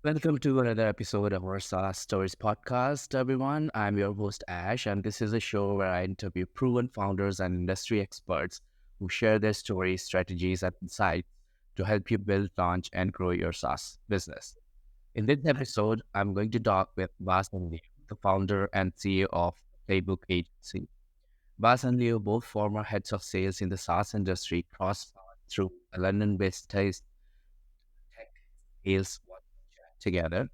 Welcome to another episode of our SaaS Stories podcast, everyone. I'm your host, Ash, and this is a show where I interview proven founders and industry experts who share their stories, strategies, and insights to help you build, launch, and grow your SaaS business. In this episode, I'm going to talk with Vas and Leo, the founder and CEO of Playbook Agency. Vas and Leo, both former heads of sales in the SaaS industry, crossed paths through a London-based tech sales together.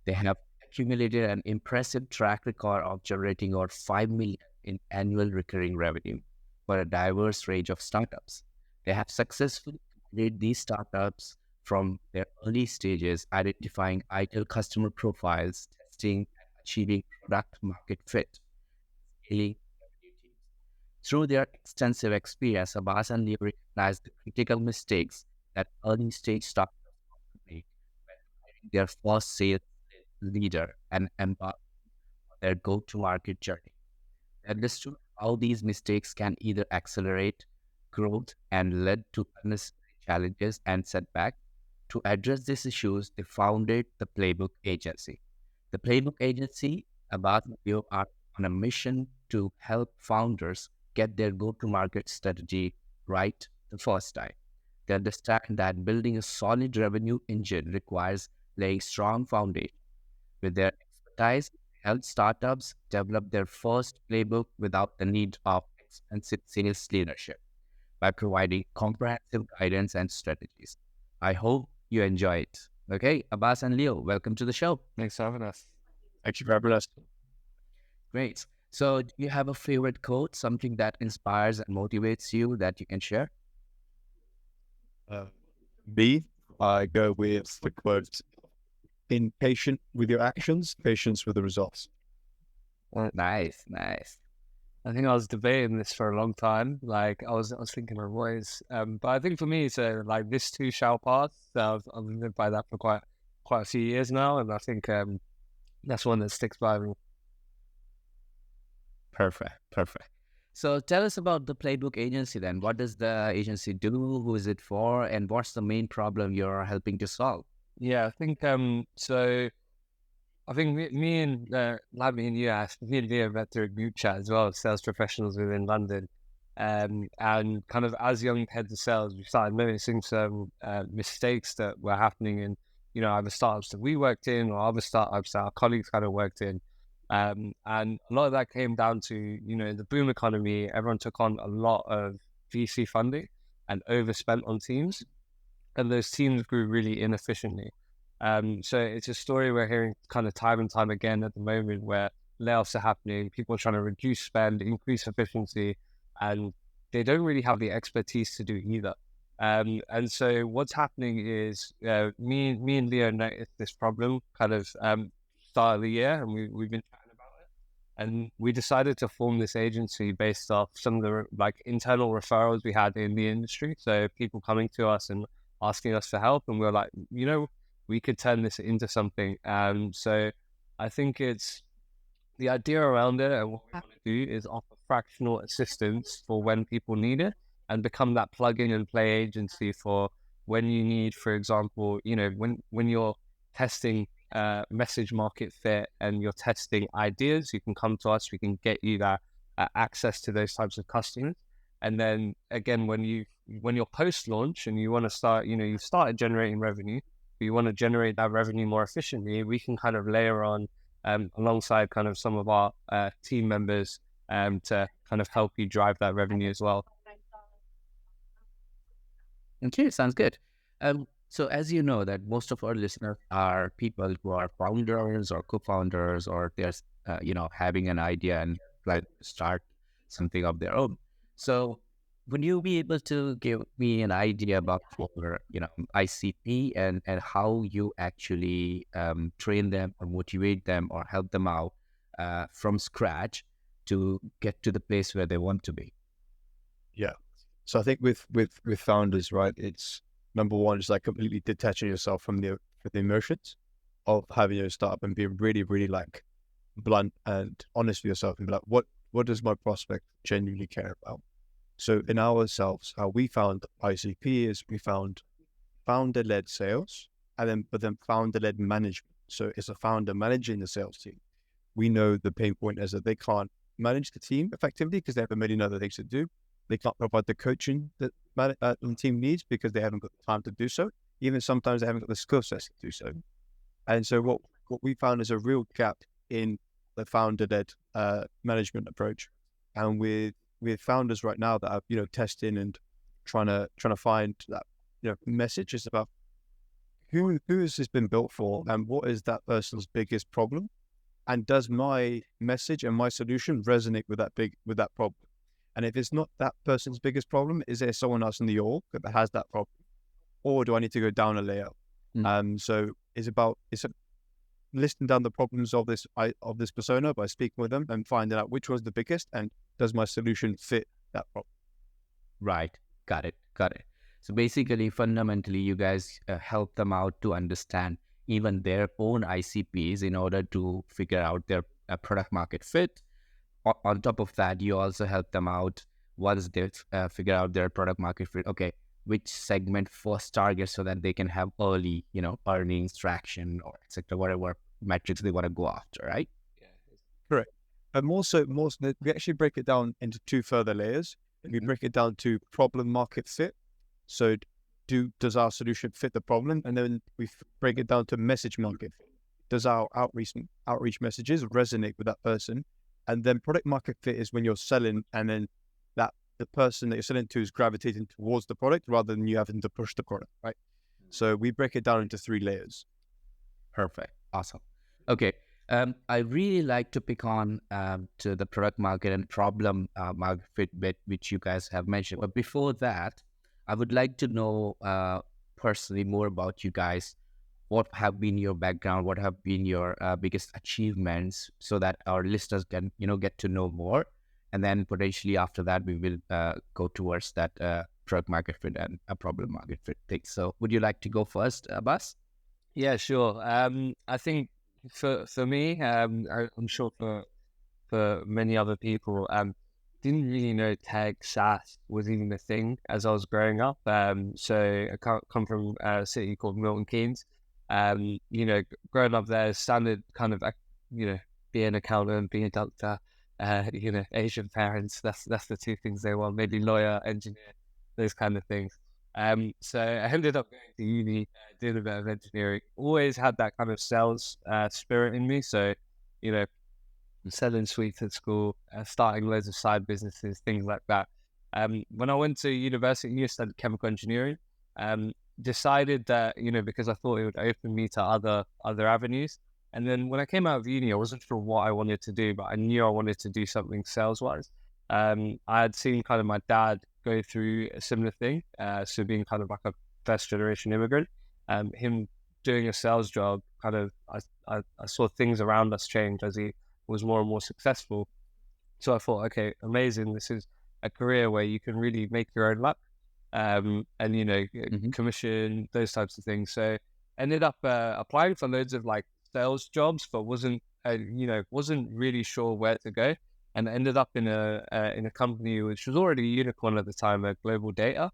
They have accumulated an impressive track record of generating over 5 million in annual recurring revenue for a diverse range of startups. They have successfully led these startups from their early stages, identifying ideal customer profiles, testing and achieving product market fit, scaling revenue teams. Through their extensive experience, Abbas and Leo recognized the critical mistakes that early stage startups make when hiring their first sales leader and embark on their go-to-market journey. They understood how these mistakes can either accelerate growth and lead to unnecessary challenges and setbacks. To address these issues, they founded the Playbook Agency. The Playbook Agency, about you, are on a mission to help founders get their go-to-market strategy right the first time. They understand that building a solid revenue engine requires laying strong foundation. With their expertise, help startups develop their first playbook without the need of expensive sales leadership by providing comprehensive guidance and strategies. I hope you enjoy it. Okay, Abbas and Leo, welcome to the show. Thanks for having us. Thank you for having us. Great. So, do you have a favorite quote, something that inspires and motivates you that you can share? Uh, Me, I go with the quote, "Being patient with your actions, patience with the results." Nice, nice. I think I was debating this for a long time. I was thinking of ways, but I think for me, it's like this too shall pass. So I've lived by that for quite a few years now, and I think that's one that sticks by me. Perfect, perfect. So tell us about the Playbook Agency then. What does the agency do? Who is it for? And what's the main problem you're helping to solve? Yeah, I think so. I think me and like me and you, Ash, me and Leo met through a group chat as well, sales professionals within London. And kind of as young heads of sales, we started noticing some mistakes that were happening in, either startups that we worked in or other startups that our colleagues kind of worked in. And a lot of that came down to, in the boom economy, everyone took on a lot of VC funding and overspent on teams, and those teams grew really inefficiently. So it's a story we're hearing kind of time and time again at the moment where layoffs are happening, people are trying to reduce spend, increase efficiency, and they don't really have the expertise to do either. And so what's happening is me and Leo noticed this problem kind of start of the year, and we've been chatting about it. And we decided to form this agency based off some of the like internal referrals we had in the industry. So people coming to us and asking us for help, and we are like, we could turn this into something. So I think it's the idea around it, and what we want to do is offer fractional assistance for when people need it, and become that plug-in and play agency for when you need, for example, when you're testing message market fit and you're testing ideas, you can come to us. We can get you that access to those types of customers. And then again, when you're post launch and you want to start, you've started generating revenue, but you want to generate that revenue more efficiently, we can kind of layer on alongside kind of some of our team members to kind of help you drive that revenue as well. Okay, sounds good. So as you know that most of our listeners are people who are founders or co-founders, or they're having an idea and like start something of their own. So would you be able to give me an idea about your ICP and how you actually train them or motivate them or help them out from scratch to get to the place where they want to be? Yeah. So I think with founders, right, it's number one is like completely detaching yourself from the emotions of having your startup and being really, really like blunt and honest with yourself and be like, what does my prospect genuinely care about? So in ourselves, how we found ICP is we found founder-led sales but then founder-led management. So it's a founder managing the sales team. We know the pain point is that they can't manage the team effectively because they have a million other things to do. They can't provide the coaching that the team needs because they haven't got the time to do so. Even sometimes they haven't got the skill sets to do so. And so what we found is a real gap in the founder-led management approach. And with founders right now that are testing and trying to find that message is about who has this been built for, and what is that person's biggest problem, and does my message and my solution resonate with that problem? And if it's not that person's biggest problem, is there someone else in the org that has that problem, or do I need to go down a layer? So it's listing down the problems of this persona by speaking with them and finding out which was the biggest, and does my solution fit that problem? Right. Got it. So basically, fundamentally, you guys help them out to understand even their own ICPs in order to figure out their product market fit. On top of that, you also help them out once they figure out their product market fit. Okay, which segment first target so that they can have early, earnings, traction, or etc. Whatever metrics they want to go after, right? Correct. And more so, we actually break it down into two further layers. We break it down to problem market fit. So does our solution fit the problem? And then we break it down to message market fit. Does our outreach messages resonate with that person? And then product market fit is when you're selling, and then that the person that you're selling to is gravitating towards the product rather than you having to push the product, right? So we break it down into 3 layers. Perfect. Awesome. Okay. I really like to pick on to the product market and problem market fit bit, which you guys have mentioned. But before that, I would like to know personally more about you guys. What have been your background? What have been your biggest achievements, so that our listeners can, get to know more. And then potentially after that, we will go towards that product market fit and a problem market fit thing. So would you like to go first, Abbas? Yeah, sure. I think for me, I'm sure for many other people, didn't really know tech SaaS was even a thing as I was growing up. So I come from a city called Milton Keynes. Growing up there, standard kind of, be an accountant, be a doctor, Asian parents, that's the 2 things they want, maybe lawyer, engineer, those kind of things. So I ended up going to uni, doing a bit of engineering, always had that kind of sales spirit in me. So, selling sweets at school, starting loads of side businesses, things like that. When I went to university, I studied chemical engineering, decided that, because I thought it would open me to other avenues. And then when I came out of uni, I wasn't sure what I wanted to do, but I knew I wanted to do something sales-wise. I had seen kind of my dad go through a similar thing, so being kind of like a first-generation immigrant, him doing a sales job, kind of, I saw things around us change as he was more and more successful. So I thought, okay, amazing. This is a career where you can really make your own luck, and commission, those types of things. So ended up applying for loads of like sales jobs, but wasn't really sure where to go, and ended up in a company which was already a unicorn at the time, Global Data.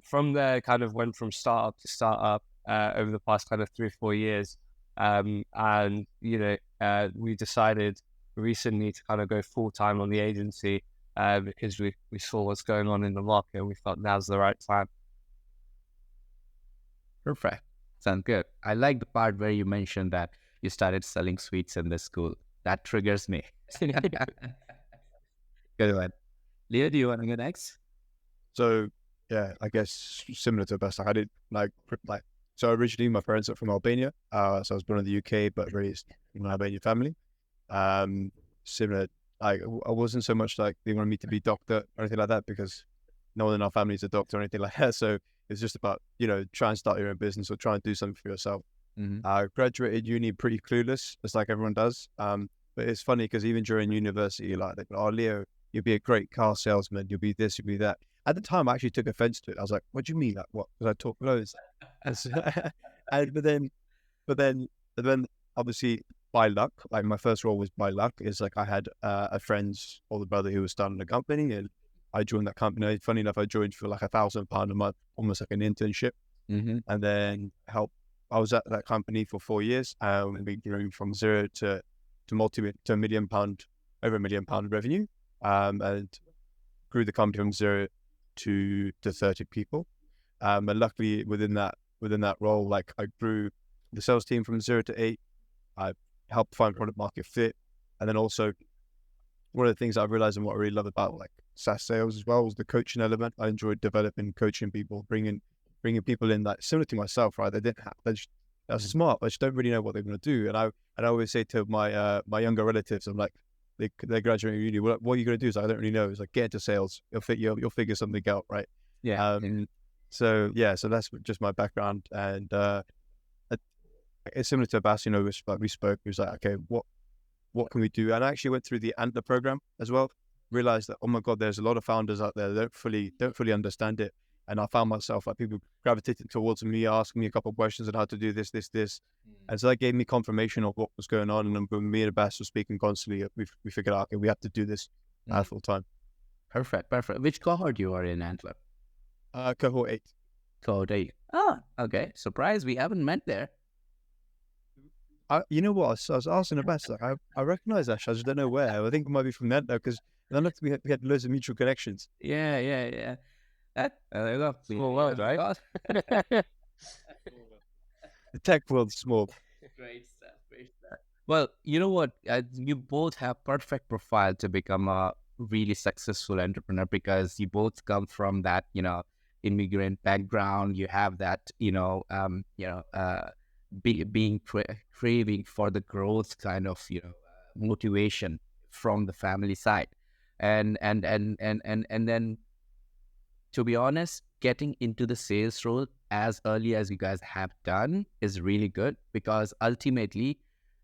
From there, kind of went from startup to startup over the past kind of 3 or 4 years. And we decided recently to kind of go full time on the agency because we saw what's going on in the market, and we thought now's the right time. Perfect. Sounds good. I like the part where you mentioned that you started selling sweets in the school. That triggers me. Good one. Leo, do you want to go next? So yeah, I guess similar to Best, I did so originally my parents are from Albania, so I was born in the UK but raised in an Albanian family. Similar, I wasn't so much like they wanted me to be doctor or anything like that, because no one in our family is a doctor or anything like that. So it's just about try and start your own business or try and do something for yourself. I graduated uni pretty clueless, just like everyone does. But it's funny because even during university, like they go, "Oh, Leo, you'll be a great car salesman. You'll be this, you'll be that." At the time, I actually took offense to it. I was like, "What do you mean? Like what?" Because I talk loads. But then obviously by luck, like my first role was by luck. Is like I had a friend's older brother who was starting a company, and I joined that company. Funny enough, I joined for like £1,000 a month, almost like an internship, and then helped I was at that company for 4 years, and we grew from zero to over £1 million revenue, and grew the company from zero to 30 people. And luckily within that role, like I grew the sales team from 0 to 8. I helped find product market fit, and then also one of the things I realized and what I really love about like SaaS sales as well was the coaching element. I enjoyed developing, coaching people, bringing people in that similar to myself, right? They're smart, but just don't really know what they're going to do. And I always say to my my younger relatives, I'm like, they're graduating uni. What are you going to do? It's like, I don't really know. It's like, get into sales. You'll figure something out, right? Yeah. So that's just my background, and it's similar to Abbas. You know, we spoke. It was like, okay, what can we do? And I actually went through the Antler program as well. Realized that, oh my God, there's a lot of founders out there that don't fully understand it. And I found myself like people gravitating towards me, asking me a couple of questions on how to do this. And so that gave me confirmation of what was going on. And when me and Abbas were speaking constantly, we figured out, okay, we have to do this full time. Perfect. Which cohort you are in, Antler? Cohort 8. Cohort 8. Ah, okay. Surprise, we haven't met there. You know what? I was asking Abbas, like, I recognize Ash. I just don't know where. I think it might be from that though, because then we had loads of mutual connections. Yeah. There you go. Small world, right? The tech world's small. Great stuff. Well, you know what? You both have perfect profile to become a really successful entrepreneur, because you both come from that, immigrant background. You have that, craving for the growth kind of, motivation from the family side, and then, to be honest, getting into the sales role as early as you guys have done is really good, because ultimately,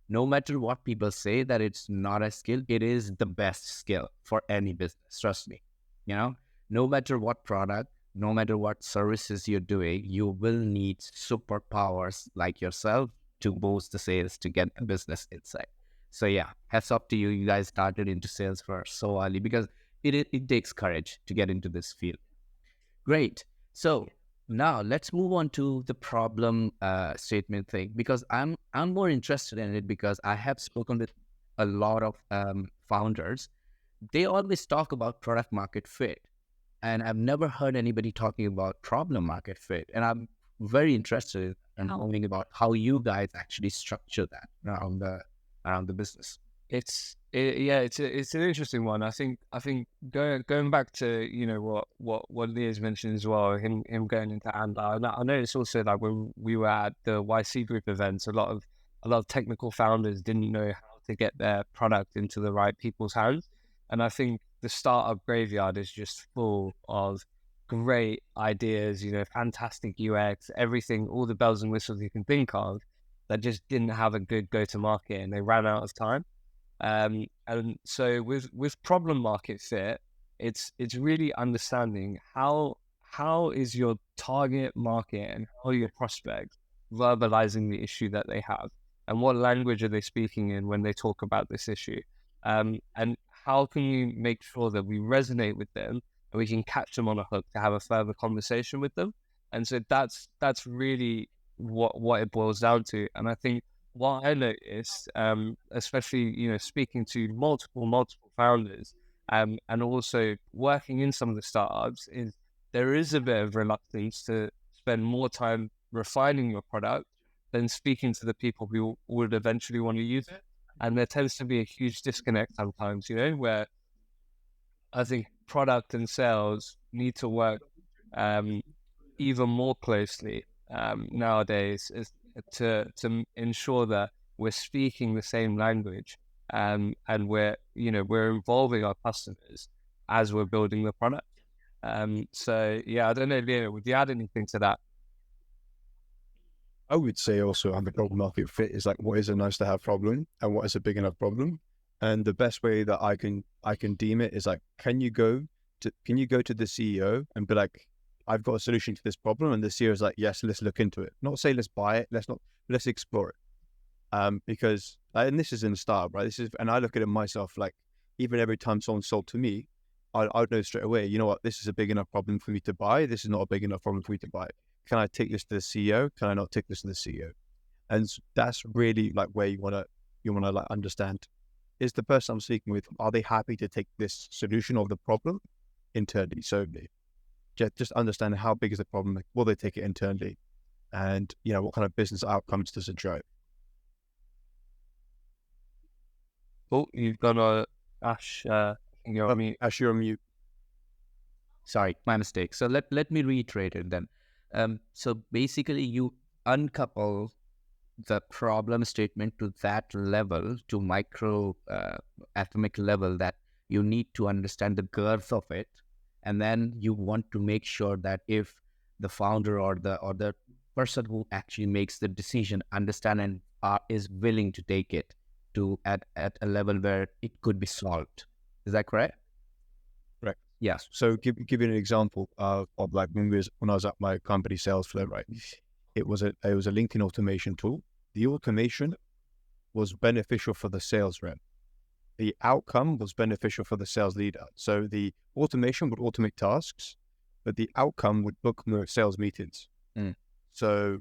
no matter what people say that it's not a skill, it is the best skill for any business. Trust me. No matter what product, no matter what services you're doing, you will need superpowers like yourself to boost the sales, to get the business inside. So yeah, hats off to you. You guys started into sales for so early, because it takes courage to get into this field. Great. So now let's move on to the problem statement thing, because I'm more interested in it, because I have spoken with a lot of founders. They always talk about product market fit, and I've never heard anybody talking about problem market fit. And I'm very interested in knowing about how you guys actually structure that around the business. It's an interesting one. I think going back to what Leo's mentioned as well, him going into Andar. I know it's also like when we were at the YC group events, a lot of technical founders didn't know how to get their product into the right people's hands, and I think the startup graveyard is just full of great ideas, fantastic UX, everything, all the bells and whistles you can think of, that just didn't have a good go-to-market, and they ran out of time. And so with problem market fit, it's really understanding how is your target market and how are your prospects verbalizing the issue that they have, and what language are they speaking in when they talk about this issue, and how can you make sure that we resonate with them and we can catch them on a hook to have a further conversation with them. And so that's really what it boils down to. And I think what I noticed, especially, speaking to multiple founders, and also working in some of the startups, is there is a bit of reluctance to spend more time refining your product than speaking to the people who would eventually want to use it. And there tends to be a huge disconnect sometimes, where I think product and sales need to work even more closely nowadays, to ensure that we're speaking the same language, and we're involving our customers as we're building the product. So yeah, I don't know, Leo, would you add anything to that? I would say also on the problem market fit is like, what is a nice to have problem and what is a big enough problem? And the best way that I can deem it is like, can you go to the CEO and be like, I've got a solution to this problem, and the CEO is like, yes, let's look into it. Not say let's buy it, let's explore it. Because and this is in the startup, right? And I look at it myself, like even every time someone sold to me, I'd know straight away, you know what, this is a big enough problem for me to buy. This is not a big enough problem for me to buy. can I take this to the CEO? Can I not take this to the CEO? And that's really like where you want to like understand, is the person I'm speaking with, are they happy to take this solution of the problem internally? So just understand how big is the problem, will they take it internally, and what kind of business outcomes does it drive? Oh, you've got a Ash. I think you're on mute. Ash, you're on mute. Sorry, my mistake. So let me reiterate it then. So basically, you uncouple the problem statement to that level, to micro atomic level, that you need to understand the girth of it, and then you want to make sure that if the founder or the person who actually makes the decision understand and is willing to take it to at a level where it could be solved. Is that correct? Correct. Yes. So give you an example of like when I was at my company Salesflow, right? It was a LinkedIn automation tool. The automation was beneficial for the sales rep. The outcome was beneficial for the sales leader. So the automation would automate tasks, but the outcome would book more sales meetings. So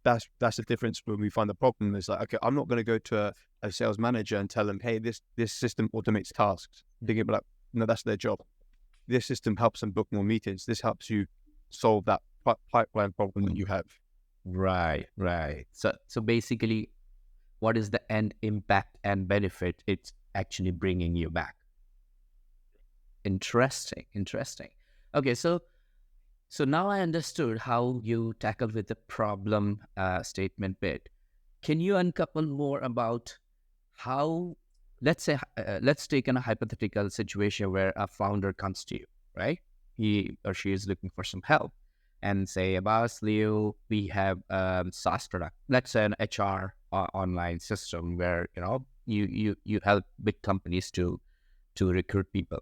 that's the difference when we find the problem is like, okay, I'm not going to go to a sales manager and tell them, hey, this system automates tasks. They're going to be like, no, that's their job. This system helps them book more meetings. This helps you solve that pipeline problem that you have. Right. So basically, what is the end impact and benefit it's actually bringing you back? Interesting. Okay, so now I understood how you tackled with the problem statement bit. Can you uncouple more about how, let's take a hypothetical situation where a founder comes to you, right? He or she is looking for some help and say, Abbas, Leo, we have SaaS product. Let's say an HR online system where, you help big companies to recruit people.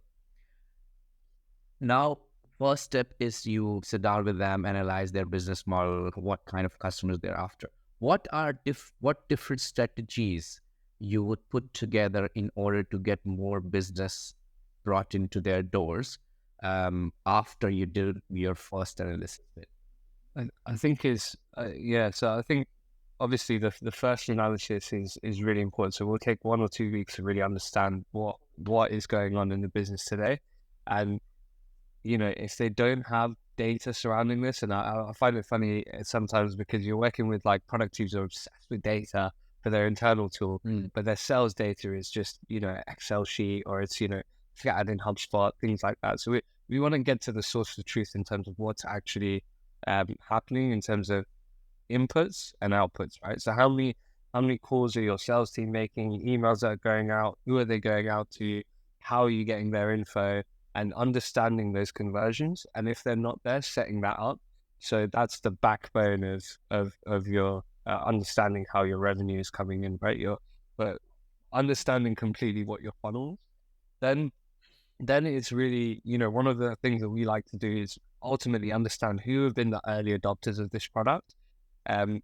Now, first step is you sit down with them, analyze their business model, what kind of customers they're after. What different strategies you would put together in order to get more business brought into their doors after you did your first analysis? I think is So I think obviously the first analysis is really important. So we'll take 1 or 2 weeks to really understand what is going on in the business today, and if they don't have data surrounding this, and I find it funny sometimes because you're working with like product teams who are obsessed with data for their internal tool, but their sales data is just Excel sheet, or it's scattered in HubSpot, things like that. So we want to get to the source of truth in terms of what's actually happening in terms of inputs and outputs, right? So how many calls are your sales team making, emails that are going out, who are they going out to, how are you getting their info, and understanding those conversions. And if they're not there, setting that up. So that's the backbone of your understanding how your revenue is coming in, right? But understanding completely what your funnel is. Then it's really, one of the things that we like to do is ultimately understand who have been the early adopters of this product, and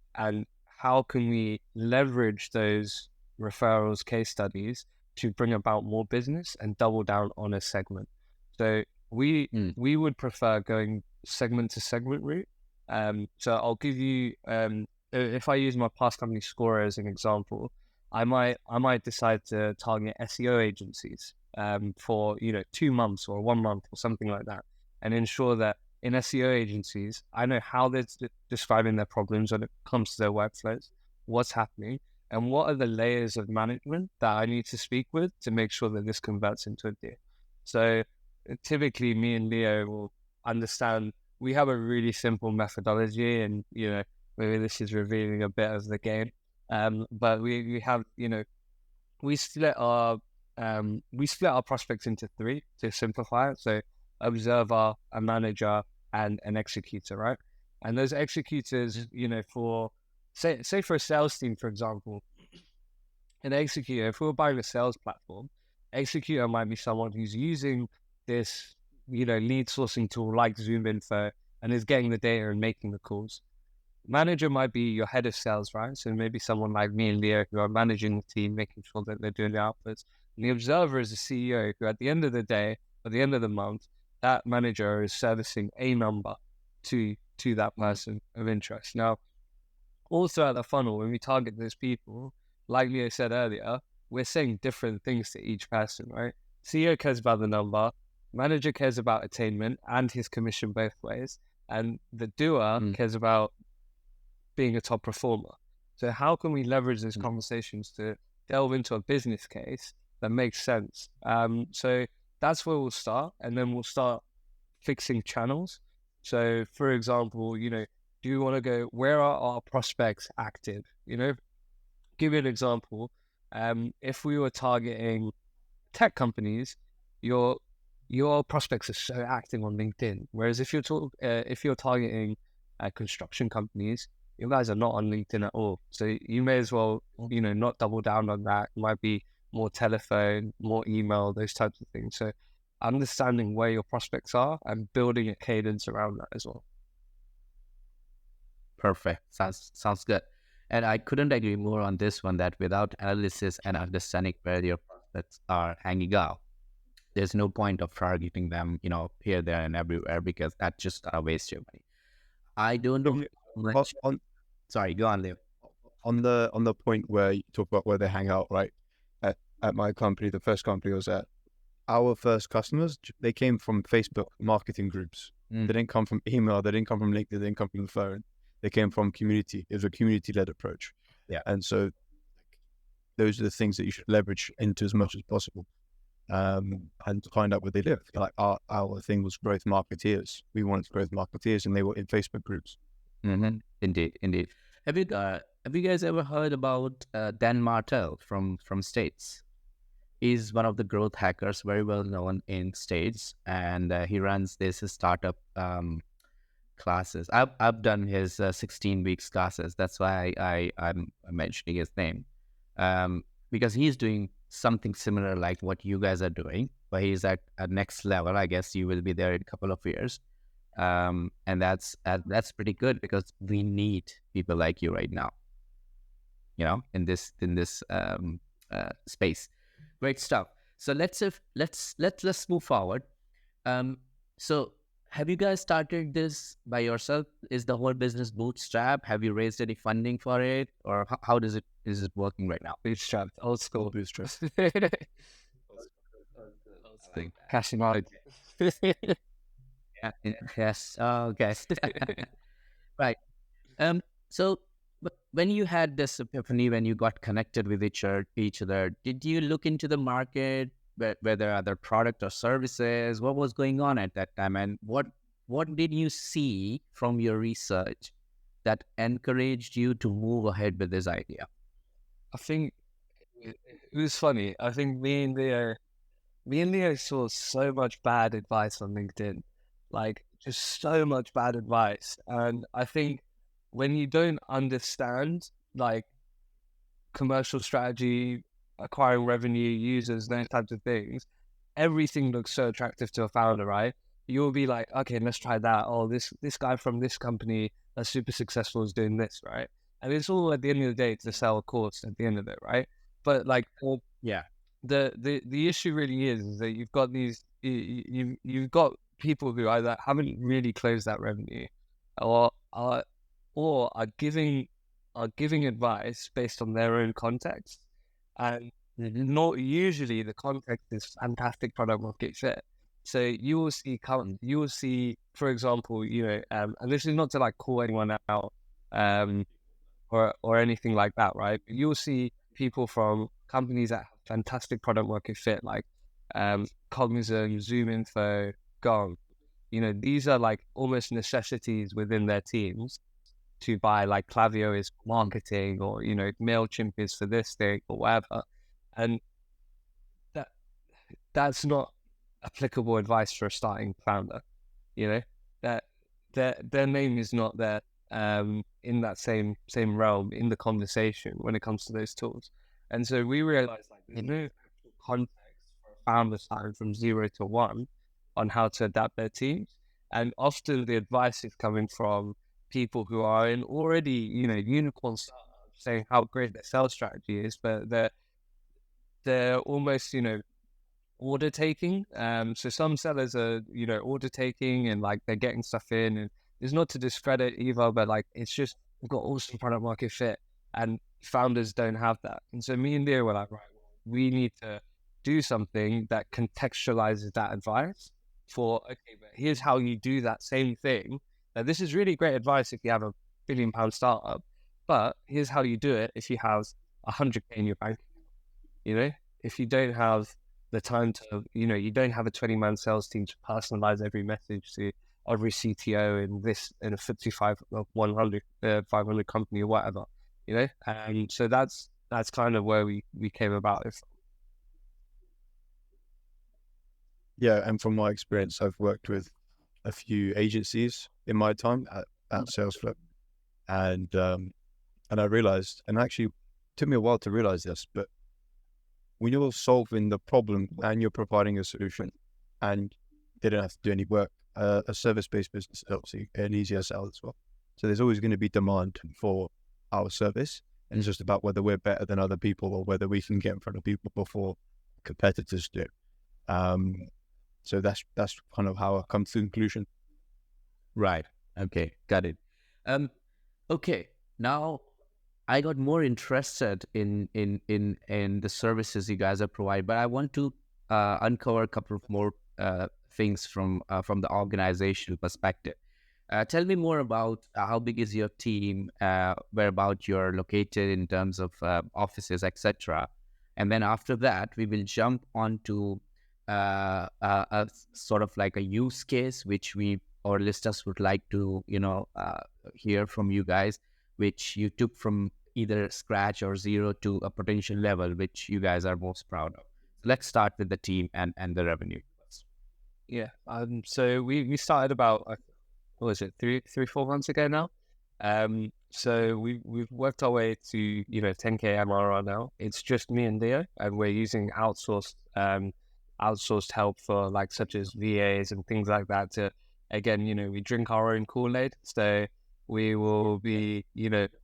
how can we leverage those referrals, case studies to bring about more business and double down on a segment. So we would prefer going segment to segment route. So I'll give you, if I use my past company Scorer as an example, I might decide to target SEO agencies for 2 months or 1 month or something like that, and ensure that in SEO agencies, I know how they're describing their problems when it comes to their workflows, what's happening, and what are the layers of management that I need to speak with to make sure that this converts into a deal. So typically me and Leo will understand, we have a really simple methodology, and maybe this is revealing a bit of the game, but we have we split our prospects into 3 to simplify it. So observer, a manager, and an executor, right? And those executors, for say for a sales team, for example, an executor, if we were buying a sales platform, executor might be someone who's using this, lead sourcing tool like ZoomInfo, and is getting the data and making the calls. Manager might be your head of sales, right? So maybe someone like me and Leo who are managing the team, making sure that they're doing the outputs. And the observer is the CEO who, at the end of the day, at the end of the month, that manager is servicing a number to to that person of interest. Now, all throughout the funnel, when we target those people, like Leo said earlier, we're saying different things to each person, right? CEO cares about the number, manager cares about attainment and his commission both ways, and the doer cares about being a top performer. So how can we leverage those conversations to delve into a business case that makes sense? So that's where we'll start, and then we'll start fixing channels. So for example, do you want to go, where are our prospects active? Give you an example. If we were targeting tech companies, your prospects are so active on LinkedIn. Whereas if you're targeting construction companies, you guys are not on LinkedIn at all. So you may as well, not double down on that. It might be more telephone, more email, those types of things. So understanding where your prospects are and building a cadence around that as well. Perfect. Sounds good. And I couldn't agree more on this one, that without analysis and understanding where your prospects are hanging out, there's no point of targeting them, here, there, and everywhere, because that's just gonna waste your money. I don't know how much. Sorry, go on, Leo. On the point where you talk about where they hang out, right? At my company, the first company I was at, our first customers, they came from Facebook marketing groups. They didn't come from email, they didn't come from LinkedIn, they didn't come from the phone. They came from community. It was a community-led approach. Yeah. And so those are the things that you should leverage into as much as possible. And to find out where they live. Like our thing was growth marketeers. We wanted growth marketeers, and they were in Facebook groups. Indeed. Have you guys ever heard about Dan Martell from States? He's one of the growth hackers, very well known in States, and he runs this startup classes. I've done his 16 weeks classes. That's why I'm mentioning his name, because he's doing something similar like what you guys are doing, but he's at a next level. I guess you will be there in a couple of years, and that's pretty good, because we need people like you right now, in this space. Great stuff. So let's move forward. So have you guys started this by yourself? Is the whole business bootstrap? Have you raised any funding for it, or how is it working right now? Bootstrapped, old school. Bootstrap. Cashing out. Yeah. Yes. Okay. Right. So when you had this epiphany, when you got connected with each other, did you look into the market, whether other product or services? What was going on at that time, and what did you see from your research that encouraged you to move ahead with this idea? I think it was funny. I think me and Leo saw so much bad advice on LinkedIn, like just so much bad advice. And I think when you don't understand like commercial strategy, acquiring revenue, users, those types of things, everything looks so attractive to a founder, right? You'll be like, okay, let's try that. Oh, this guy from this company that's super successful is doing this, right? And it's all at the end of the day to sell a course at the end of it, right? But like, Yeah. The issue really is that you've got these, you've got people who either haven't really closed that revenue, or are giving advice based on their own context, and not usually the context is fantastic product market fit. So you will see, for example, and this is not to like call anyone out, or anything like that, right? But you'll see people from companies that have fantastic product market fit, like Cognizant, ZoomInfo, Gong. These are like almost necessities within their teams to buy. Like Klaviyo is marketing, or MailChimp is for this thing or whatever, and that's not applicable advice for a starting founder. That their name is not there in that same realm in the conversation when it comes to those tools. And so we realized like there's no context for a founder starting from 0 to 1 on how to adapt their teams. And often the advice is coming from people who are in already, unicorn startups, saying how great their sales strategy is, but they're almost, order taking. So some sellers are, order taking, and like they're getting stuff in and it's not to discredit either, but like it's just we've got awesome product market fit, and founders don't have that. And so me and Leo were like, right, we need to do something that contextualizes that advice for, okay, but here's how you do that same thing. Now, this is really great advice if you have a £1 billion startup, but here's how you do it if you have 100K in your bank. You know, if you don't have the time to, you don't have a 20-man sales team to personalize every message to every CTO in a 55, 100, 500 company or whatever, and so that's kind of where we came about it. Yeah, and from my experience, I've worked with a few agencies in my time at Salesflip, and I realized, and actually it took me a while to realize this, but when you're solving the problem and you're providing a solution, and they don't have to do any work, a service-based business is obviously an easier sell as well. So there's always going to be demand for our service, and it's just about whether we're better than other people or whether we can get in front of people before competitors do. So that's kind of how I come to the conclusion. Right. Okay. Got it. Okay. Now I got more interested in the services you guys are providing, but I want to uncover a couple of more things from the organizational perspective. Tell me more about how big is your team, whereabout you're located in terms of offices, etc. And then after that, we will jump onto a sort of like a use case which our listeners would like to hear from you guys, which you took from either scratch or zero to a potential level which you guys are most proud of. So let's start with the team and the revenue. Yeah. So we started about what was it, 4 months ago now. So we've worked our way to 10K MRR now. It's just me and Leo, and we're using outsourced help for like such as VAs and things like that to, again, we drink our own Kool-Aid. So we will be,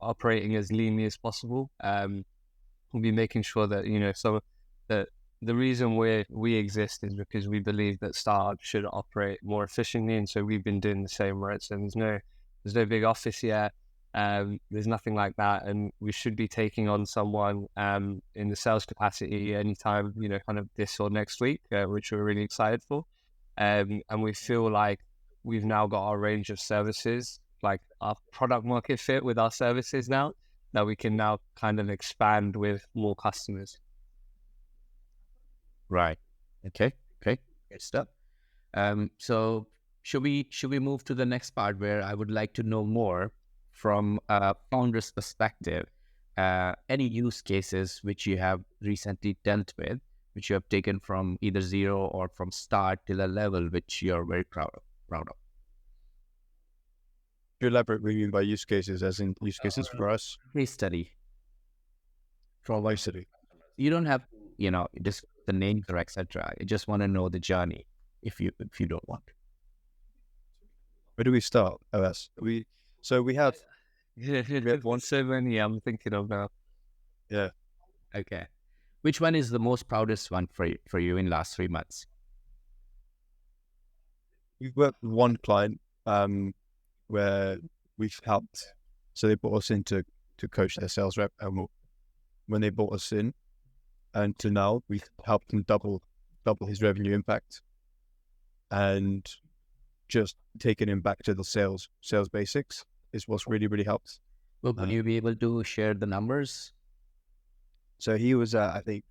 operating as leanly as possible. We'll be making sure that, so that the reason we exist is because we believe that startups should operate more efficiently. And so we've been doing the same, right? So there's no big office yet. There's nothing like that. And we should be taking on someone in the sales capacity anytime, kind of this or next week, which we're really excited for. And we feel like we've now got our range of services, like our product market fit with our services now, that we can now kind of expand with more customers. Right. Okay. Good stuff. So should we move to the next part where I would like to know more from a founder's perspective, any use cases which you have recently dealt with, which you have taken from either zero or from start till a level which you're very proud of? To elaborate what you mean by use cases, as in use cases for us? Case study. For life study. You don't have just the names or etc. I just want to know the journey if you don't want. Where do we start? OS. We have so many I'm thinking of now. Yeah. Okay. Which one is the most proudest one for you in last 3 months? We've worked with one client where we've helped. So they brought us in to coach their sales rep, and when they brought us in, and to now, we've helped him double his revenue impact, and just taking him back to the sales basics is what's really, really helped. Well, will you be able to share the numbers? So he was I think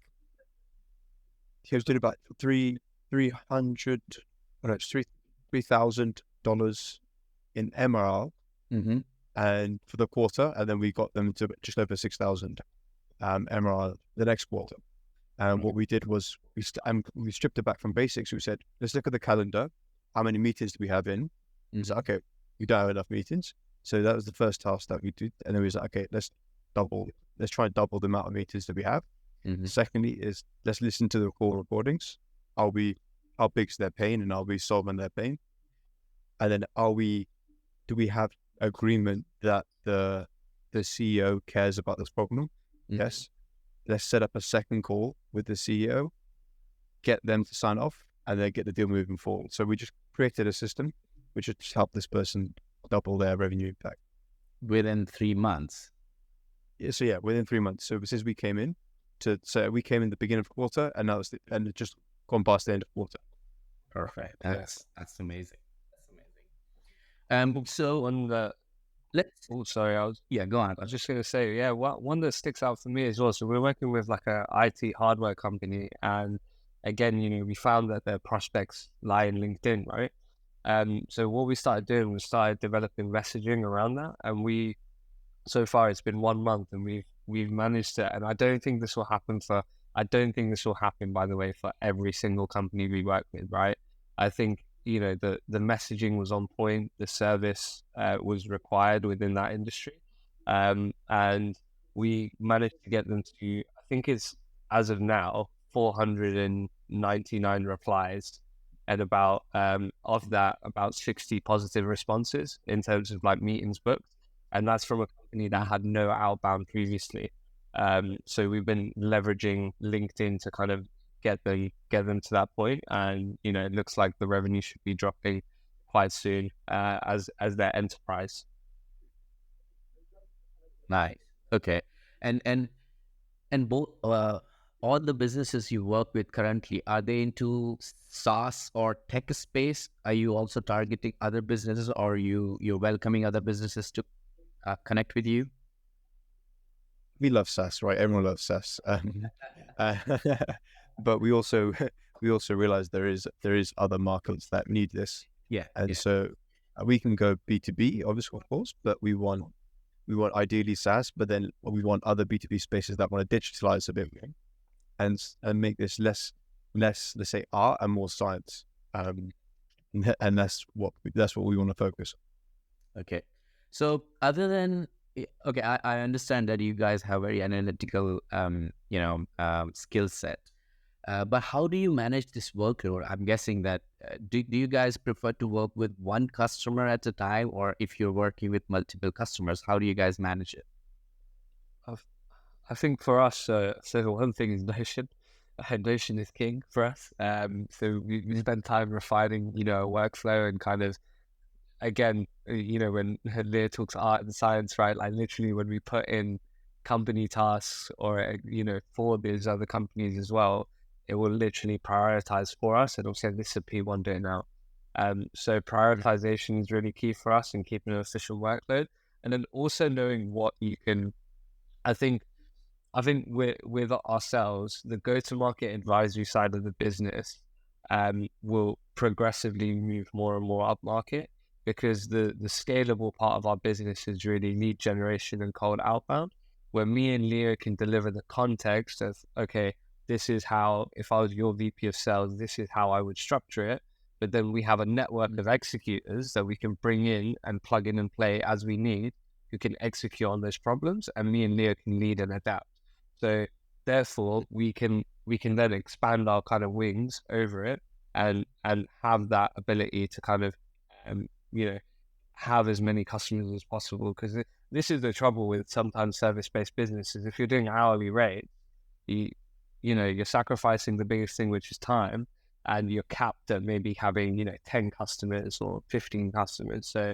he was doing about $3,000 in MRR, and for the quarter, and then we got them to just over 6,000 MRR the next quarter. And what we did was we stripped it back from basics. We said, let's look at the calendar. How many meetings do we have in? And it's like, okay, we don't have enough meetings. So that was the first task that we did. And then we was like, okay, let's try and double the amount of meetings that we have. Secondly is let's listen to the call recordings. How big's their pain, and are we solving their pain? And then do we have agreement that the CEO cares about this problem? Yes. Let's set up a second call with the CEO, get them to sign off, and then get the deal moving forward. So we just created a system which would just help this person double their revenue impact. within 3 months. Yeah, so yeah, within 3 months. So since we came in we came in the beginning of quarter, and now and it just gone past the end of quarter. Perfect. Yeah. That's amazing. That's amazing. So One that, let's sorry, go on. I was just going to say, yeah, one that sticks out for me as well. So we're working with like a IT hardware company, and again, we found that their prospects lie in LinkedIn, right? So what we started doing was started developing messaging around that, and so far it's been 1 month, and we've managed to, and I don't think this will happen, by the way, for every single company we work with, right? I think the messaging was on point, the service was required within that industry, and we managed to get them to, I think it's, as of now, 499 replies, and about of that, about 60 positive responses in terms of like meetings booked, and that's from a company that had no outbound previously. So we've been leveraging LinkedIn to kind of get them to that point, and it looks like the revenue should be dropping quite soon as their enterprise. Nice. Okay. And both all the businesses you work with currently, are they into SaaS or tech space? Are you also targeting other businesses, or you're welcoming other businesses to connect with you? We love SaaS, right? Everyone loves SaaS. Uh, but we also realize there is other markets that need this, Yeah. and so we can go B2B, obviously, of course, but we want ideally SaaS, but then we want other B2B spaces that want to digitalize a bit more and make this less, let's say, art and more science. And that's what we want to focus on. Okay. So other than okay, I understand that you guys have very analytical skill set. But how do you manage this workload? I'm guessing that do you guys prefer to work with one customer at a time, or if you're working with multiple customers, how do you guys manage it? I think for us, so one thing is Notion. Notion is king for us. So we spend time refining, a workflow, and kind of, again, when Leo talks art and science, right? Like literally when we put in company tasks or, for these other companies as well, it will literally prioritize for us. And also, this is a P1 do it now. So prioritization is really key for us in keeping an efficient workload. And then also knowing what you can, I think with ourselves, the go-to-market advisory side of the business will progressively move more and more upmarket, because the scalable part of our business is really lead generation and cold outbound, where me and Leo can deliver the context of, okay, this is how, if I was your VP of sales, this is how I would structure it. But then we have a network of executors that we can bring in and plug in and play as we need, who can execute on those problems, and me and Leo can lead and adapt. So therefore, we can then expand our kind of wings over it, and have that ability to kind of have as many customers as possible. Because this is the trouble with sometimes service-based businesses. If you're doing hourly rate, you're sacrificing the biggest thing, which is time, and you're capped at maybe having 10 customers or 15 customers. So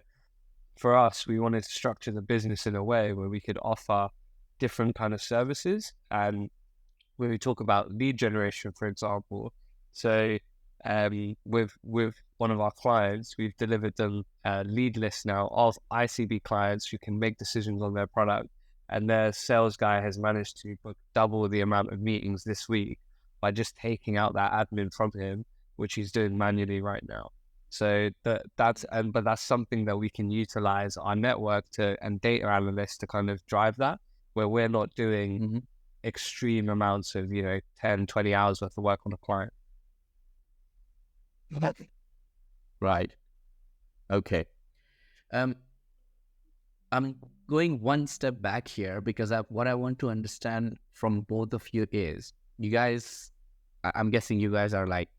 for us, we wanted to structure the business in a way where we could offer different kind of services. And when we talk about lead generation, for example, so with one of our clients, we've delivered them a lead list now of ICB clients who can make decisions on their product, and their sales guy has managed to book double the amount of meetings this week by just taking out that admin from him, which he's doing manually right now. So that's something that we can utilize our network and data analysts to kind of drive that, where we're not doing extreme amounts of 10, 20 hours worth of work on a client. Right. Okay. I'm going one step back here, because what I want to understand from both of you is, you guys, I'm guessing you guys are like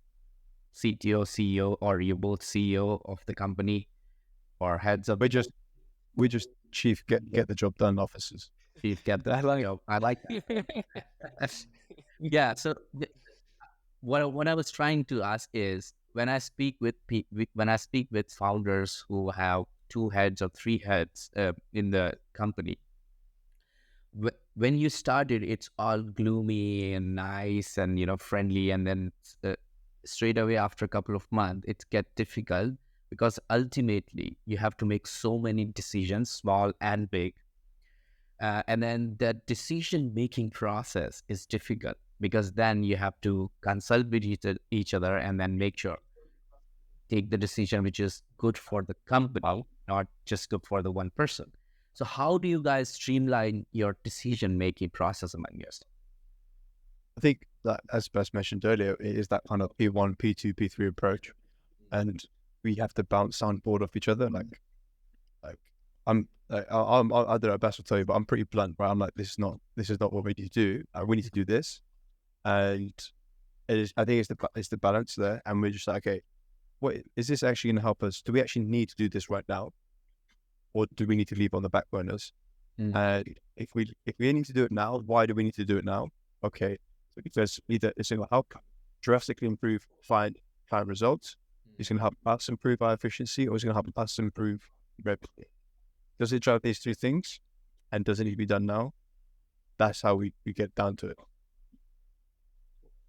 CTO, CEO, or you're both CEO of the company, or heads of. We're just chief get the job done officers. Chief get that. I like that. Yeah. So what I was trying to ask is, when I speak with founders who have 2 heads or 3 heads in the company. When you started, it's all gloomy and nice and friendly, and then straight away after a couple of months, it gets difficult because ultimately you have to make so many decisions, small and big, and then the decision-making process is difficult because then you have to consult with each other and then make sure, take the decision which is good for the company, not just good for the one person. So how do you guys streamline your decision-making process among yourselves? I think that, as Bess mentioned earlier, it is that kind of P1, P2, P3 approach, and we have to bounce on board off each other. Like I don't know, Bess will tell you, but I'm pretty blunt, right? I'm like, this is not what we need to do. We need to do this, and it is. I think it's the balance there, and we're just like, okay, what is this actually going to help us? Do we actually need to do this right now, or do we need to leave on the back burners? And if we need to do it now, why do we need to do it now? Okay, so because either it's going to help drastically improve client results, it's going to help us improve our efficiency, or it's going to help us improve revenue. Does it drive these two things, and does it need to be done now? That's how we get down to it.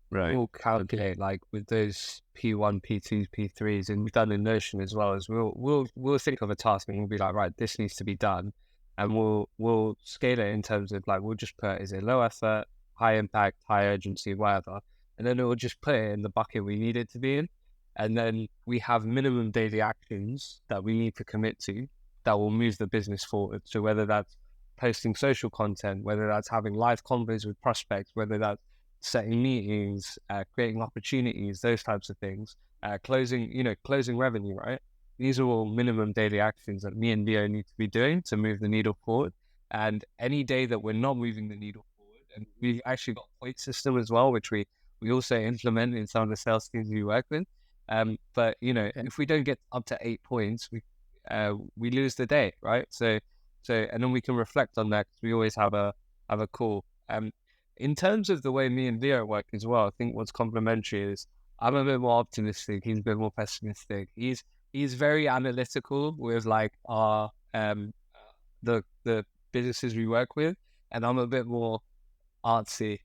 Right. We'll calculate like with those P1, P2s, P3s, and we've done in Notion as well. As we'll think of a task and we'll be like, right, this needs to be done, and we'll scale it in terms of like, we'll just put, is it low effort, high impact, high urgency, whatever, and then we'll just put it in the bucket we need it to be in, and then we have minimum daily actions that we need to commit to that will move the business forward. So whether that's posting social content, whether that's having live convos with prospects, whether that's setting meetings, creating opportunities, those types of things, closing revenue, right? These are all minimum daily actions that me and Leo need to be doing to move the needle forward. And any day that we're not moving the needle forward, and we've actually got a point system as well, which we also implement in some of the sales teams we work with. But if we don't get up to 8 points, we lose the day, right? So and then we can reflect on that because we always have a call. In terms of the way me and Leo work as well, I think what's complementary is I'm a bit more optimistic. He's a bit more pessimistic. He's very analytical with like our the businesses we work with, and I'm a bit more artsy,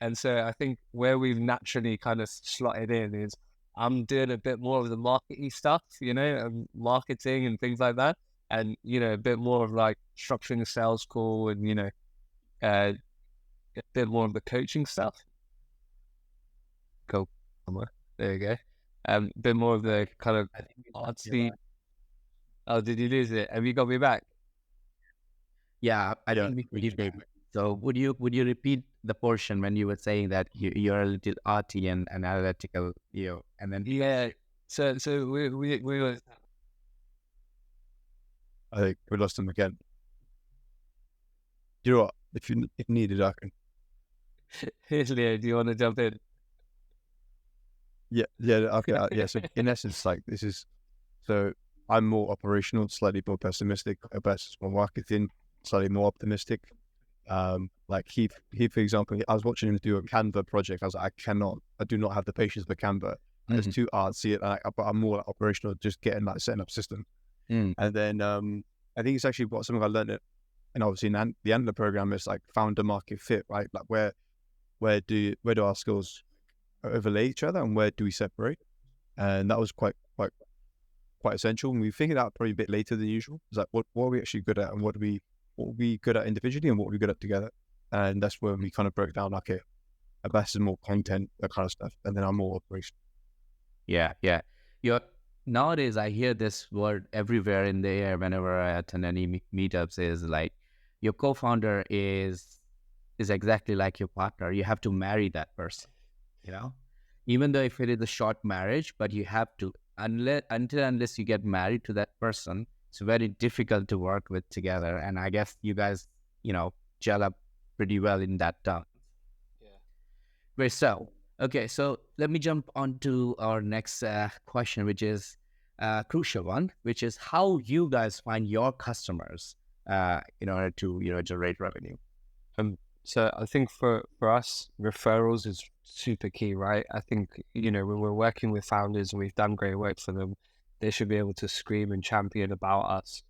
And so I think where we've naturally kind of slotted in is I'm doing a bit more of the marketing stuff, marketing and things like that, and a bit more of like structuring a sales call and a bit more of the coaching stuff. Go somewhere. There you go. A bit more of the kind of artsy. Oh, did you lose it? Have you got me back? Yeah, I think we did. So would you repeat the portion when you were saying that you're a little arty and analytical, and then So we were. I think we lost him again. You know what? If needed, I can. Here's Leo. Do you want to jump in? Yeah, okay, yeah. So in essence, like this is, so I'm more operational, slightly more pessimistic. Abbas is more marketing, slightly more optimistic. Like he, for example, I was watching him do a Canva project. I was like, I do not have the patience for Canva. It's too artsy, but I'm more like operational, just setting up system. And then I think it's actually something I learned and obviously in the Antler program is like founder market fit, right? Like where do our skills overlay each other and where do we separate? And that was quite essential. And we figured out probably a bit later than usual. It's like what are we actually good at and what are we good at individually and what are we good at together? And that's where we kind of broke down, okay, Abbas is more content, that kind of stuff, and then I'm more operational. Yeah. Nowadays I hear this word everywhere in the air whenever I attend any meetups is like your co-founder is exactly like your partner. You have to marry that person, even though if it is a short marriage, but you have to, unless you get married to that person, it's very difficult to work with together. And I guess you guys, gel up pretty well in that term. Yeah. Great. So, okay. So let me jump on to our next question, which is a crucial one, which is how you guys find your customers in order to, generate revenue. So I think for us, referrals is super key, right? I think, when we're working with founders and we've done great work for them, they should be able to scream and champion about us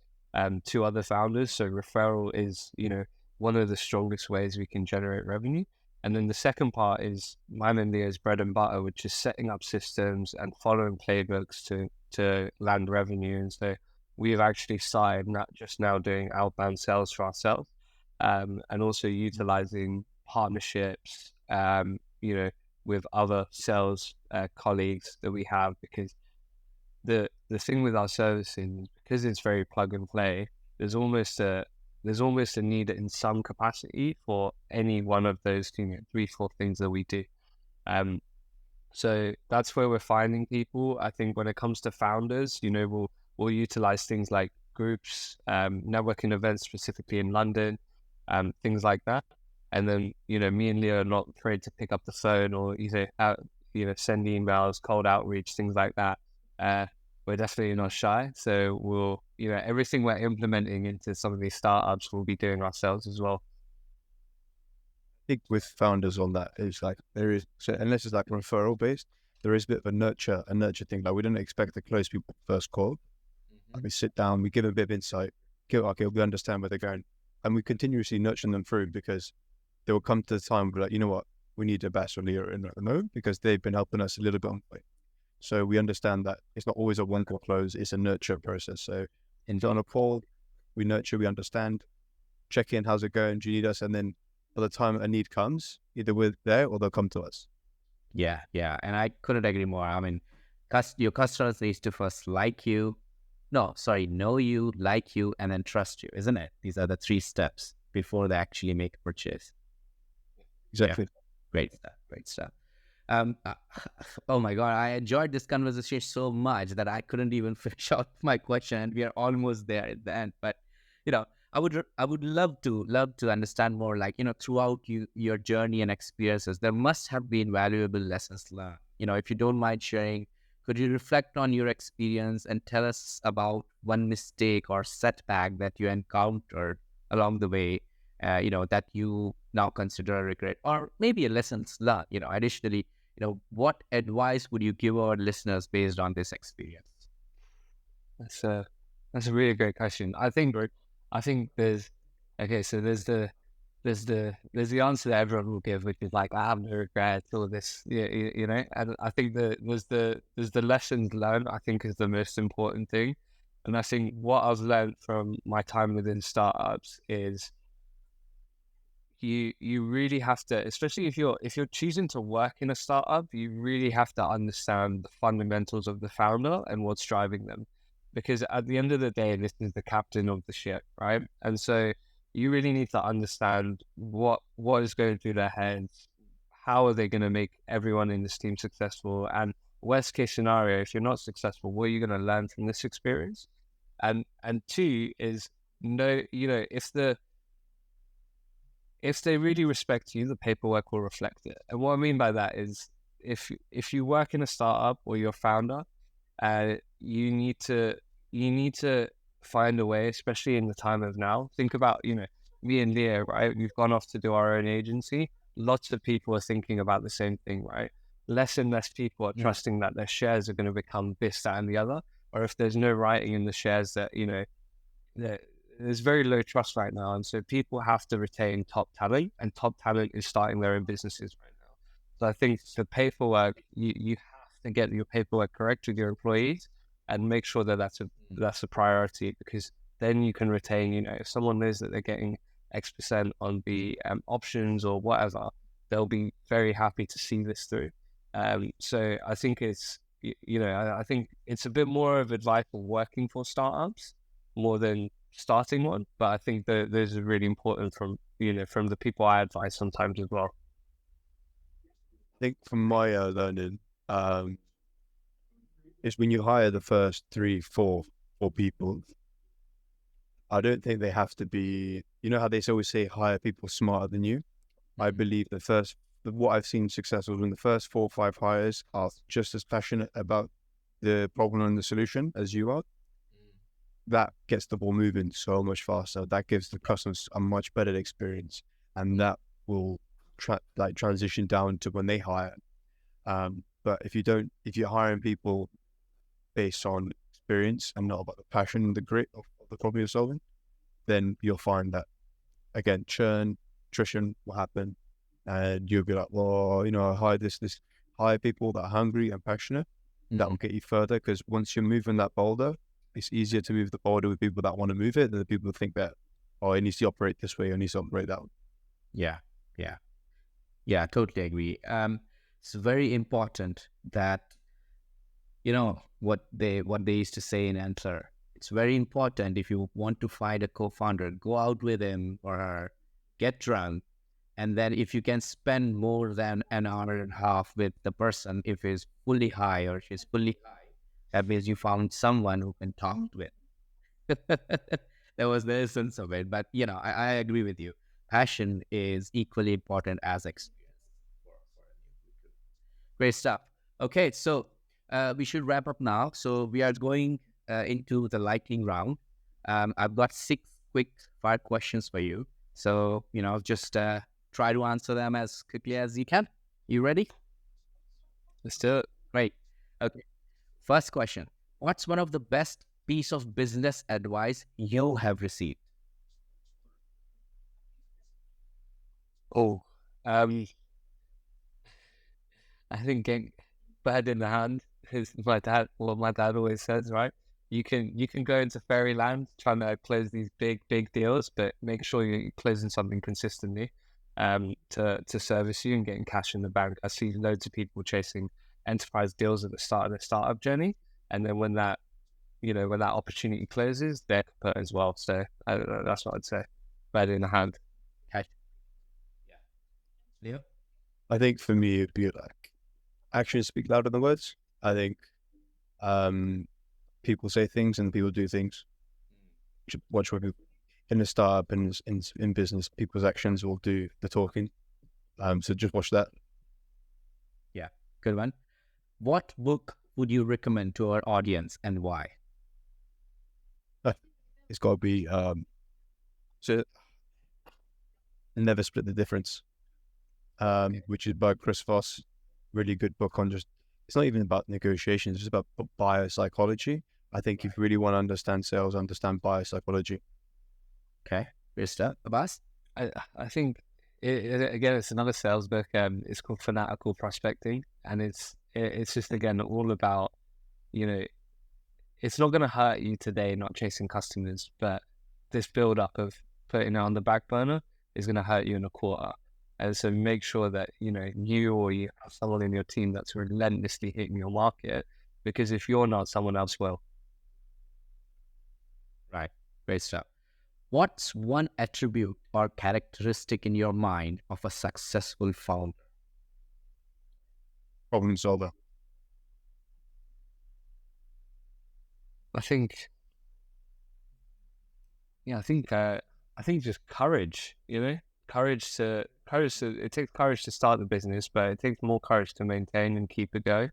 to other founders. So referral is, one of the strongest ways we can generate revenue. And then the second part is mine and Leo's bread and butter, which is setting up systems and following playbooks to land revenue. And so we have actually started not just now doing outbound sales for ourselves, and also utilizing partnerships, with other sales colleagues that we have, because the thing with our services, because it's very plug and play, there's almost a need in some capacity for any one of those 3-4 things that we do. So that's where we're finding people. I think when it comes to founders, we'll utilize things like groups, networking events, specifically in London, things like that. And then, me and Leo are not afraid to pick up the phone or either send emails, cold outreach, things like that. We're definitely not shy. So we'll, everything we're implementing into some of these startups, we'll be doing ourselves as well. I think with founders on that is like there is, so unless it's like referral based, there is a bit of a nurture thing. Like we don't expect to close people first call. Like we sit down, we give them a bit of insight, okay, we understand where they're going, and we continuously nurture them through, because they will come to the time where, like, you know what, we need Abbas or Leo in the because they've been helping us a little bit on the way. So we understand that it's not always a one call close, it's a nurture process. So on a call, we nurture, we understand, check in, how's it going, do you need us? And then by the time a need comes, either we're there or they'll come to us. Yeah. And I couldn't agree more. I mean, your customers need to first know you, like you, and then trust you, isn't it? These are the 3 steps before they actually make a purchase. Exactly. Yeah. Great stuff. Oh my God, I enjoyed this conversation so much that I couldn't even finish out my question, and we are almost there at the end. But I would love to understand more. Like, throughout your journey and experiences, there must have been valuable lessons learned. If you don't mind sharing, could you reflect on your experience and tell us about one mistake or setback that you encountered along the way, that you now consider a regret, or maybe a lessons learned? Additionally, what advice would you give our listeners based on this experience? That's a really great question. I think there's the answer that everyone will give, which is like, I have no regrets, all this, and I think there's the lessons learned, I think, is the most important thing. And I think what I've learned from my time within startups is you really have to, especially if you're choosing to work in a startup, you really have to understand the fundamentals of the founder and what's driving them, because at the end of the day, this is the captain of the ship, right? And so you really need to understand what is going through their heads, how are they going to make everyone in this team successful, and worst case scenario, if you're not successful, what are you going to learn from this experience? And 2 is, if they really respect you, the paperwork will reflect it. And what I mean by that is, if you work in a startup or you're a founder, you need to find a way, especially in the time of now. Think about, me and Leo, right? We've gone off to do our own agency. Lots of people are thinking about the same thing, right? Less and less people are trusting that their shares are going to become this, that, and the other. Or if there's no writing in the shares that, there's very low trust right now. And so people have to retain top talent, and top talent is starting their own businesses right now. So I think the paperwork, you have to get your paperwork correct with your employees and make sure that that's a priority, because then you can retain, if someone knows that they're getting X% on the options or whatever, they'll be very happy to see this through. So I think I think it's a bit more of advice for working for startups more than starting one, but I think that those are really important from the people I advise sometimes as well. I think from my learning, is when you hire the first 3-4 people, I don't think they have to be, how they always say, hire people smarter than you. I believe what I've seen successful when the first 4 or 5 hires are just as passionate about the problem and the solution as you are. That gets the ball moving so much faster. That gives the customers a much better experience, and that will transition down to when they hire. But if you're hiring people based on experience and not about the passion and the grit of the problem you're solving, then you'll find that, again, churn, attrition will happen, and you'll be like, well, I hire people that are hungry and passionate. That will get you further, because once you're moving that boulder, it's easier to move the boulder with people that want to move it than the people who think that, oh, it needs to operate this way, or it needs to operate that way. Yeah, totally agree. It's very important that, what they used to say in Answer. It's very important, if you want to find a co-founder, go out with him or her, get drunk, and then if you can spend more than an hour and a half with the person, if he's fully high or she's fully high, that means you found someone who can talk with. That was the essence of it. But I agree with you. Passion is equally important as experience. Great stuff. Okay, so we should wrap up now. So we are going into the lightning round. I've got 6 quick fire questions for you. So, just try to answer them as quickly as you can. You ready? Let's do it. Great. Okay. First question. What's one of the best piece of business advice you have received? I think getting bird in the hand is what my dad always says, right? You can go into fairyland trying to close these big deals, but make sure you're closing something consistently to service you and getting cash in the bank. I see loads of people chasing enterprise deals at the start of their startup journey, and then when that opportunity closes, they're put as well. So that's what I'd say. Bird in the hand. Okay. Yeah. Leo? I think for me, it'd be like, actions speak louder than words. I think people say things and people do things. Watch what people in a startup and in business, people's actions will do the talking. So just watch that. Yeah, good one. What book would you recommend to our audience and why? It's got to be so Never Split the Difference, which is by Chris Voss. Really good book on just, it's not even about negotiations, it's about buyer psychology. I think if you really want to understand sales, understand buyer psychology. Okay, great stuff. Abbas? I think again, it's another sales book. It's called Fanatical Prospecting, and it's just, again, all about, it's not going to hurt you today not chasing customers, but this build up of putting it on the back burner is going to hurt you in a quarter. And so make sure that, you or you have someone in your team that's relentlessly hitting your market, because if you're not, someone else will. Right. Great stuff. What's one attribute or characteristic in your mind of a successful founder? Problem solver. I think just courage, it takes courage to start the business, but it takes more courage to maintain and keep it going.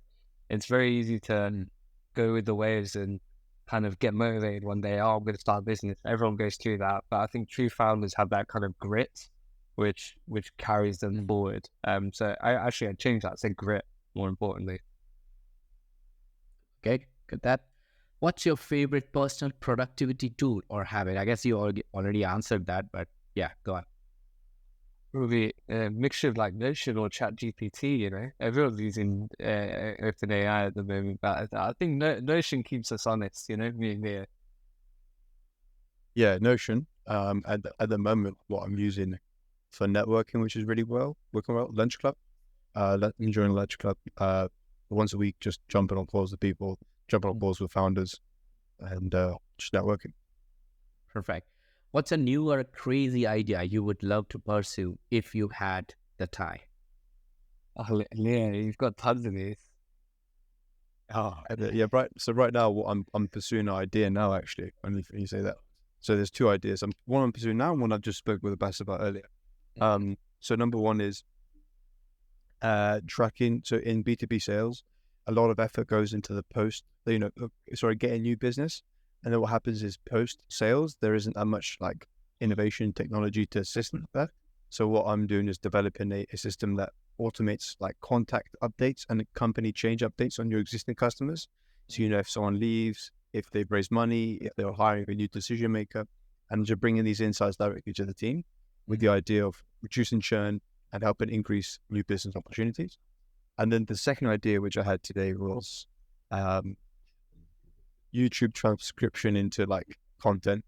It's very easy to go with the waves and kind of get motivated one day. Oh, I'm going to start a business. Everyone goes through that, but I think true founders have that kind of grit, which carries them forward. So I'd change that. Say grit, more importantly. Okay, good that. What's your favorite personal productivity tool or habit? I guess you already answered that, but yeah, go on. Probably a mixture of like Notion or ChatGPT. Everyone's using OpenAI at the moment, but I think Notion keeps us honest. Me and Leo. Yeah, Notion. At the moment, what I'm using for networking, which is really working well, Lunch Club. Enjoying Lunch Club. Once a week, just jumping on calls with people, jumping on calls with founders, and just networking. Perfect. What's a new or a crazy idea you would love to pursue if you had the time? Oh, Leo, you've got tons of these. Yeah, right. So right now, what I'm pursuing an idea now, actually, when you say that. So there's 2 ideas. One I'm pursuing now, and one I just spoke with Abbas about earlier. So number one is tracking. So in B2B sales, a lot of effort goes into the getting new business. And then what happens is post sales, there isn't that much like innovation technology to assist that. So what I'm doing is developing a system that automates like contact updates and company change updates on your existing customers. So if someone leaves, if they've raised money, if they're hiring a new decision maker, and just bringing these insights directly to the team with the idea of reducing churn and helping increase new business opportunities. And then the second idea, which I had today, was YouTube transcription into like content.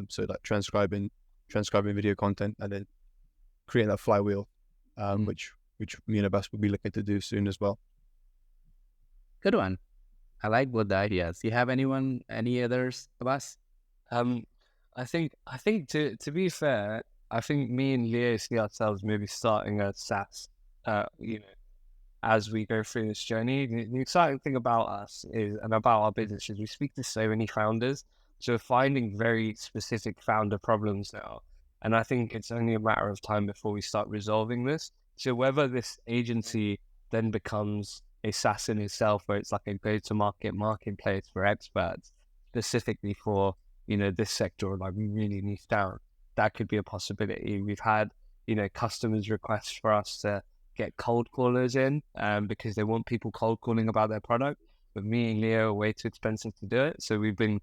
So like transcribing video content and then creating that flywheel, which me and Abbas will be looking to do soon as well. Good one. I like both the ideas. You have any others, Abbas? I think to be fair, I think me and Leo see ourselves maybe starting a SaaS, as we go through this journey. The exciting thing about us and about our business is we speak to so many founders. So we're finding very specific founder problems now. And I think it's only a matter of time before we start resolving this. So whether this agency then becomes a SaaS in itself, where it's like a go-to-market marketplace for experts, specifically for, this sector, or like really niche down, that could be a possibility. We've had, customers request for us to get cold callers in because they want people cold calling about their product. But me and Leo are way too expensive to do it. So we've been,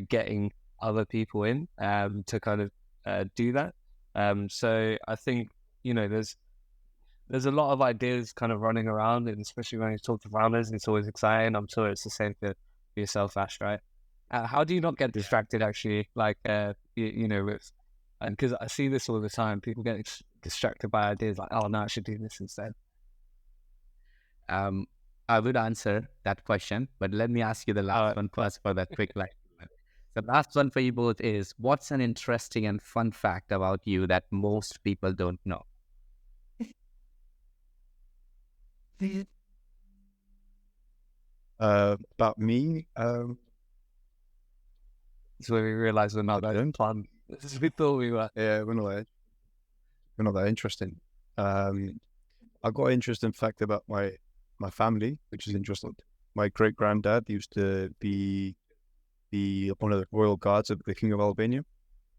getting other people in to kind of do that. So I think, there's a lot of ideas kind of running around, and especially when you talk to founders, it's always exciting. I'm sure it's the same for yourself, Ash, right? How do you not get distracted, actually? Like, with, because I see this all the time. People get distracted by ideas like, oh, no, I should do this instead. I would answer that question, but let me ask you the last one first for that quick line. The last one for you both is, what's an interesting and fun fact about you that most people don't know? About me, It's where we realize we're not that fun. This is we thought we were. Yeah, we're not that interesting. I got an interesting fact about my family, which is interesting. My great granddad used to be one of the royal guards of the King of Albania.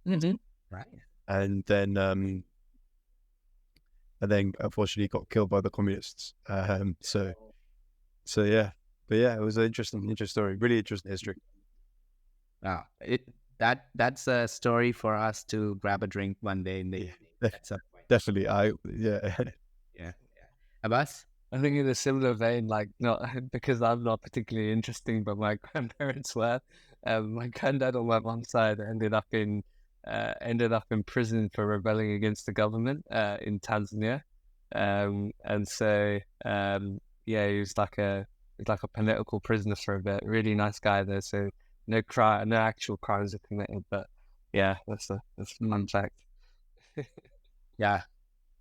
Mm-hmm. Right. And then unfortunately got killed by the communists. So yeah, but yeah, it was an interesting story, really interesting history. Wow, that's a story for us to grab a drink one day in the definitely. Yeah. Abbas? I think in a similar vein, like, not because I'm not particularly interesting, but my grandparents were. My granddad on my mom's side ended up in prison for rebelling against the government in Tanzania, and so he was like a political prisoner for a bit. Really nice guy though, so no actual crimes are committed, but yeah, that's a fun fact. Yeah,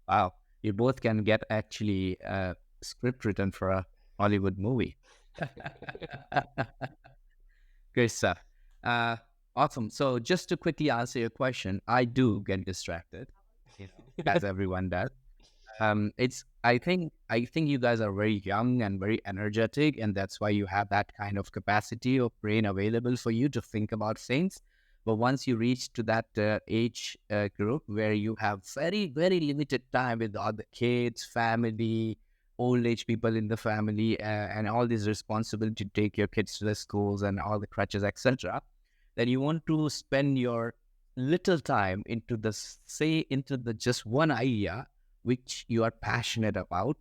wow, you both can get actually a script written for a Hollywood movie. Great stuff. Awesome. So just to quickly answer your question, I do get distracted, as everyone does. I think you guys are very young and very energetic, and that's why you have that kind of capacity of brain available for you to think about things. But once you reach to that age group where you have very, very limited time with all the kids, family, old age people in the family, and all this responsibility to take your kids to the schools and all the crutches, etc., then you want to spend your little time into the just one idea which you are passionate about,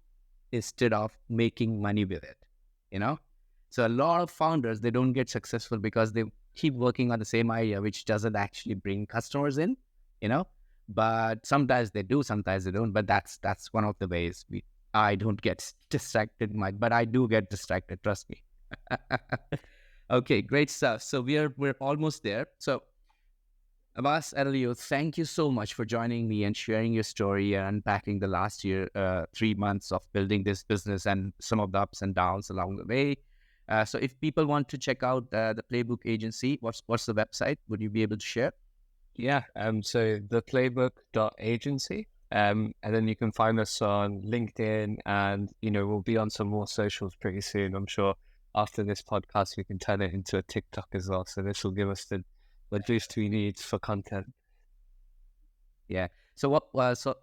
instead of making money with it, So a lot of founders, they don't get successful because they keep working on the same idea, which doesn't actually bring customers in, But sometimes they do, sometimes they don't. But that's one of the ways I don't get distracted much, but I do get distracted. Trust me. Okay, great stuff. So we're almost there. So Abbas and Leo, thank you so much for joining me and sharing your story and unpacking the last year, 3 months of building this business and some of the ups and downs along the way. So if people want to check out the Playbook Agency, what's the website? Would you be able to share? Yeah, so the Playbook.agency, and then you can find us on LinkedIn, and we'll be on some more socials pretty soon. I'm sure after this podcast we can turn it into a TikTok as well. So this will give us the boost we need for content. Yeah. So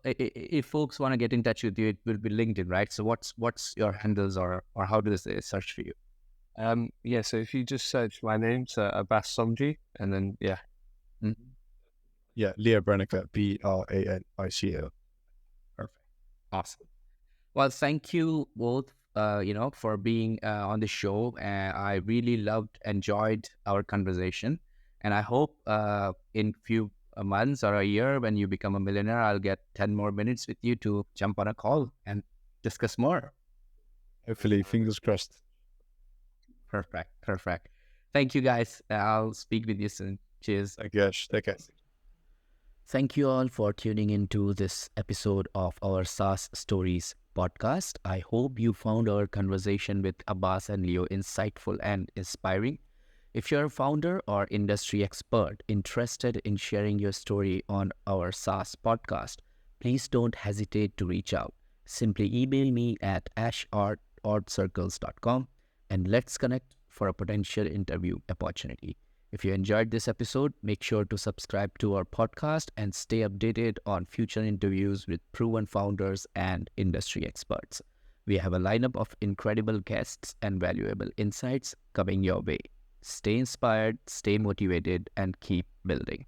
if folks want to get in touch with you, it will be LinkedIn, right? So what's your handles, or how do they search for you? Yeah, so if you just search my name, so Abbas Somji, and then yeah. Yeah, Leo Branico, Branico. Perfect. Awesome. Well, thank you both, for being on the show. I really enjoyed our conversation. And I hope in few months or a year, when you become a millionaire, I'll get 10 more minutes with you to jump on a call and discuss more. Hopefully, fingers crossed. Perfect. Perfect. Thank you, guys. I'll speak with you soon. Cheers. Thank you, Ash. Take care. Thank you all for tuning into this episode of our SaaS Stories podcast. I hope you found our conversation with Abbas and Leo insightful and inspiring. If you're a founder or industry expert interested in sharing your story on our SaaS podcast, please don't hesitate to reach out. Simply email me at ash@oddcircles.com and let's connect for a potential interview opportunity. If you enjoyed this episode, make sure to subscribe to our podcast and stay updated on future interviews with proven founders and industry experts. We have a lineup of incredible guests and valuable insights coming your way. Stay inspired, stay motivated, and keep building.